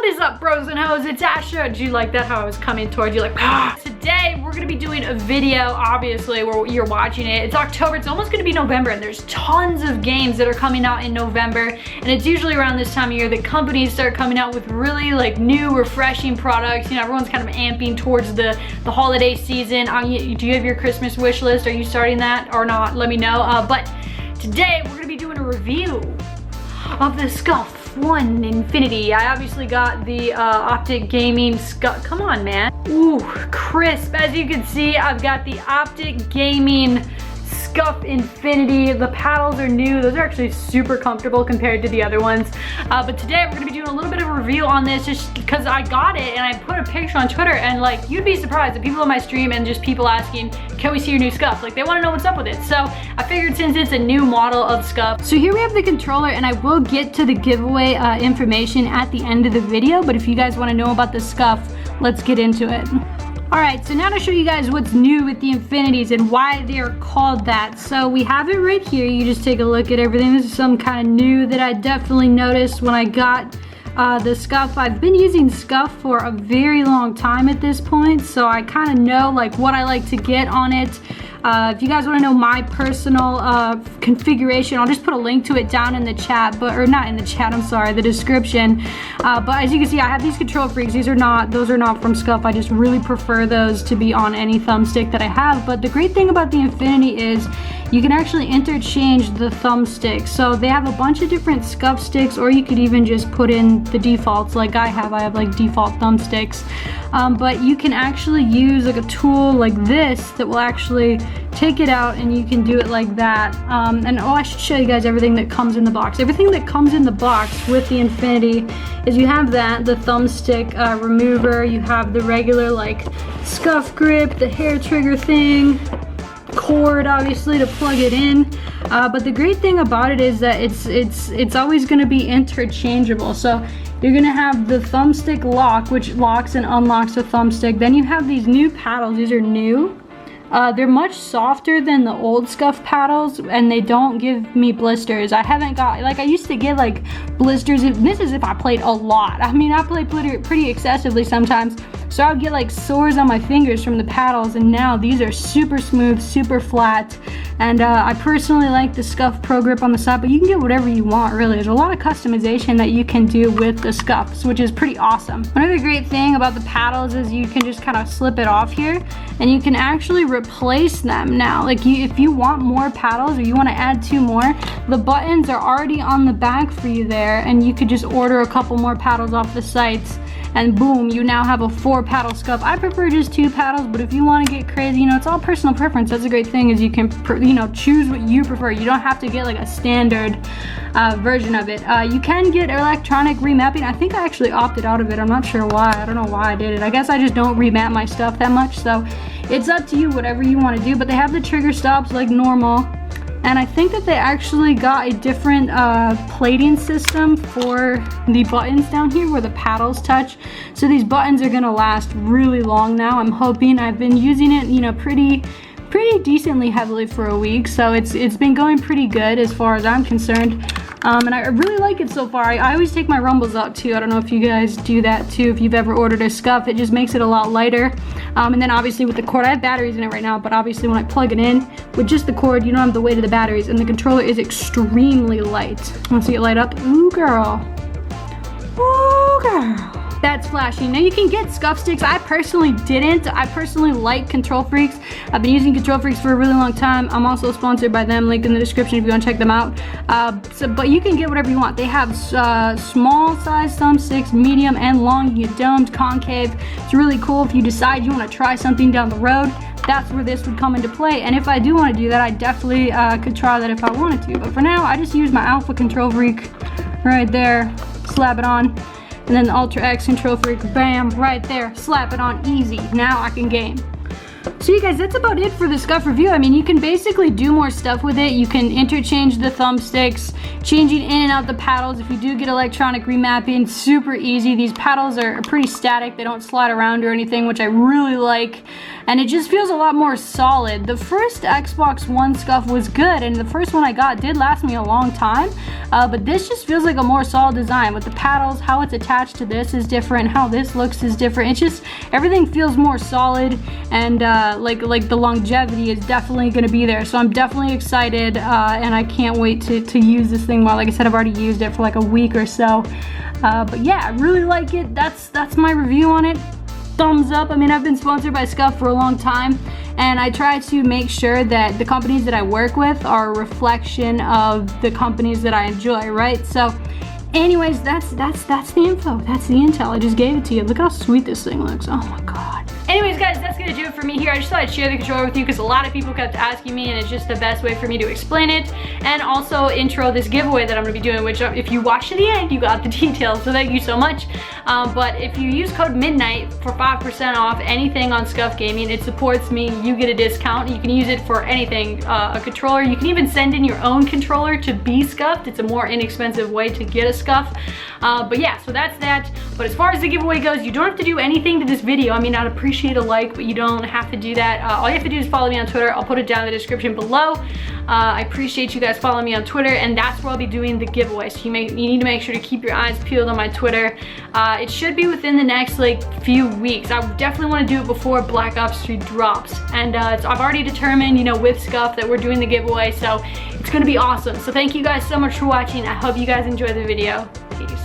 What is up, bros and hoes? It's Asha. Did you like that, how I was coming towards you like, ah? Today, we're gonna be doing a video, obviously, where you're watching it. It's October, it's almost gonna be November, and there's tons of games that are coming out in November, and it's usually around this time of year that companies start coming out with really like new, refreshing products. You know, everyone's kind of amping towards the holiday season. Do you have your Christmas wish list? Are you starting that or not? Let me know. But today, we're gonna be doing a review of the Scuf One Infinity. I obviously got the Optic Gaming Scuf. Come on, man. Ooh, crisp. As you can see, I've got the Optic Gaming Scuf Infinity. The paddles are new. Those are actually super comfortable compared to the other ones. But today we're gonna be doing a little bit of a review on this just because I got it and I put a picture on Twitter, and like, you'd be surprised, the people on my stream and just people asking, can we see your new Scuf? Like, they wanna know what's up with it. So I figured since it's a new model of Scuf. So here we have the controller, and I will get to the giveaway information at the end of the video, but if you guys wanna know about the Scuf, let's get into it. Alright, so now to show you guys what's new with the Infinities and why they are called that. So we have it right here. You just take a look at everything. This is some kind of new that I definitely noticed when I got the Scuf. I've been using Scuf for a very long time at this point, so I kind of know like what I like to get on it. If you guys want to know my personal configuration, I'll just put a link to it down in the chat, or not in the chat, I'm sorry, the description. But as you can see, I have these Control Freaks. Those are not from Scuf. I just really prefer those to be on any thumbstick that I have. But the great thing about the Infinity is you can actually interchange the thumbsticks. So they have a bunch of different Scuf sticks, or you could even just put in the defaults like I have. I have like default thumbsticks. But you can actually use like a tool like this that will actually take it out, and you can do it like that. And I should show you guys everything that comes in the box. Everything that comes in the box with the Infinity is you have the thumbstick remover, you have the regular like Scuf grip, the hair trigger thing, cord obviously to plug it in. But the great thing about it is that it's always going to be interchangeable. So you're going to have the thumbstick lock, which locks and unlocks the thumbstick. Then you have these new paddles. These are new. They're much softer than the old Scuf paddles, and they don't give me blisters. I haven't got, like, I used to get like blisters. This is if I played a lot. I mean, I played pretty excessively sometimes, so I would get like sores on my fingers from the paddles, and now these are super smooth, super flat. And I personally like the Scuf Pro Grip on the side, but you can get whatever you want, really. There's a lot of customization that you can do with the Scufs, which is pretty awesome. Another great thing about the paddles is you can just kind of slip it off here, and you can actually replace them now. Like, if you want more paddles or you want to add 2 more, the buttons are already on the back for you there, and you could just order a couple more paddles off the sites, and boom, you now have a 4 paddle Scuf. I prefer just 2 paddles, but if you want to get crazy, you know, it's all personal preference. That's a great thing, is you can, you know, choose what you prefer. You don't have to get like a standard version of it. You can get electronic remapping. I think I actually opted out of it. I'm not sure why. I don't know why I did it. I guess I just don't remap my stuff that much, so it's up to you, whatever you want to do. But they have the trigger stops like normal. And I think that they actually got a different plating system for the buttons down here where the paddles touch. So these buttons are gonna last really long now, I'm hoping. I've been using it, you know, pretty decently heavily for a week, so it's been going pretty good as far as I'm concerned. And I really like it so far. I always take my rumbles out too. I don't know if you guys do that too. If you've ever ordered a Scuf, it just makes it a lot lighter. And then obviously with the cord, I have batteries in it right now, but obviously when I plug it in with just the cord, you don't have the weight of the batteries, and the controller is extremely light. Want to see it light up? Ooh, girl. Ooh, girl. That's flashing. Now you can get Scuf sticks. I personally didn't. I personally like Control Freaks. I've been using Control Freaks for a really long time. I'm also sponsored by them. Link in the description if you want to check them out. But you can get whatever you want. They have small size thumbsticks, medium and long. You can get domed, concave. It's really cool if you decide you want to try something down the road. That's where this would come into play. And if I do want to do that, I definitely could try that if I wanted to. But for now, I just use my Alpha Control Freak right there. Slap it on. And then the Ultra X Control Freak, bam, right there, slap it on, easy. Now I can game. So you guys, that's about it for the Scuf review. I mean, you can basically do more stuff with it. You can interchange the thumbsticks, changing in and out the paddles. If you do get electronic remapping, super easy. These paddles are pretty static. They don't slide around or anything, which I really like. And it just feels a lot more solid. The first Xbox One Scuf was good, and the first one I got did last me a long time. But this just feels like a more solid design with the paddles. How it's attached to this is different. How this looks is different. It's just, everything feels more solid, and like the longevity is definitely gonna be there. So I'm definitely excited, and I can't wait to use this thing more. Like I said, I've already used it for like a week or so. But yeah, I really like it. That's my review on it. Thumbs up. I mean, I've been sponsored by Scuf for a long time, and I try to make sure that the companies that I work with are a reflection of the companies that I enjoy, right? So anyways, that's the info. That's the intel. I just gave it to you. Look how sweet this thing looks. Oh my god. Anyways, guys, that's gonna do it for me here. I just thought I'd share the controller with you because a lot of people kept asking me, and it's just the best way for me to explain it, and also intro this giveaway that I'm gonna be doing, which if you watch to the end, you got the details, so thank you so much. But if you use code MiDNiTE for 5% off anything on Scuf Gaming, it supports me. You get a discount. You can use it for anything, a controller. You can even send in your own controller to be scuffed. It's a more inexpensive way to get a Scuf. But yeah, so that's that. But as far as the giveaway goes, you don't have to do anything to this video. I mean, I'd appreciate a like, but you don't have to do that. All you have to do is follow me on Twitter. I'll put it down in the description below. I appreciate you guys following me on Twitter, and that's where I'll be doing the giveaway. So you need to make sure to keep your eyes peeled on my Twitter. It should be within the next like few weeks. I definitely want to do it before Black Ops 3 drops. And so I've already determined, you know, with Scuf that we're doing the giveaway, so it's gonna be awesome. So thank you guys so much for watching. I hope you guys enjoyed the video. Peace.